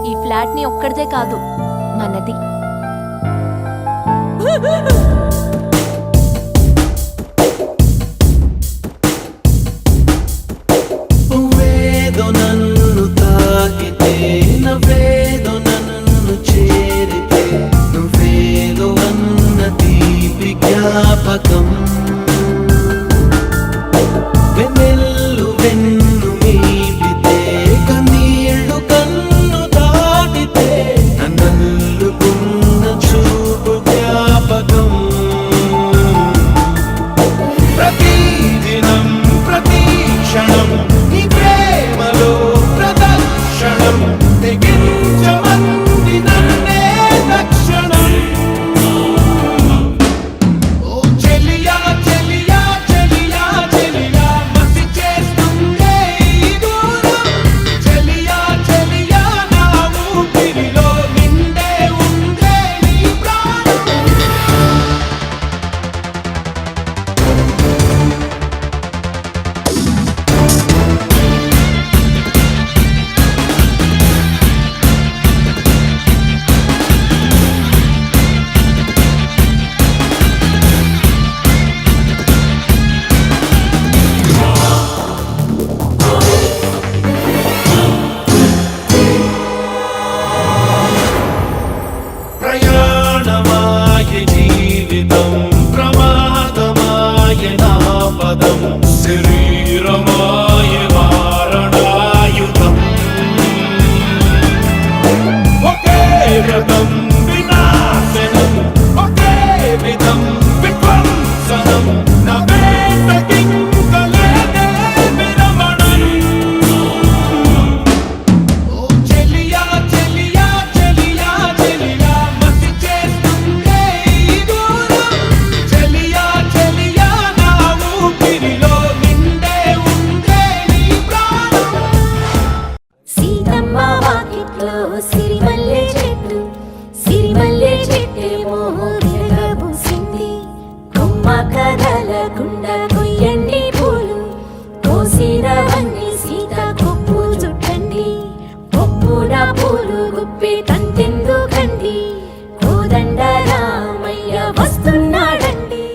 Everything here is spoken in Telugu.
ఈ ఫ్లాట్ ని ఒక్కడిదే కాదు, మనది. నువ్వేదో నన్ను తాకితే, నవ్వేదో నన్ను చేరితే, నువ్వేదో అన్న తీపి జ్ఞాపకం వెన్నెల్లు వెన్ను మీపితే, కన్నీళ్లు కన్ను దాటితే, నన్నల్లుకున్న చూపు జ్ఞాపకం ప్రతి దినం ప్రతి క్షణం నీ ప్రేమలో ప్రదర్శనం తెగించమంది నన్నే తక్షణం. ఓ చెలియా చెలియా చెలియా చెలియా మసి చేస్తుందే ఈ దూరం. చెలియా చెలియా నా ఊపిరిలో నిండే ఉందే నీ ప్రాణం. ప్రయాణమాయ జీవితం, ప్రమాదమాయ నా పదం, శరీరమాయ మారణాయుధం. ఒకే రథం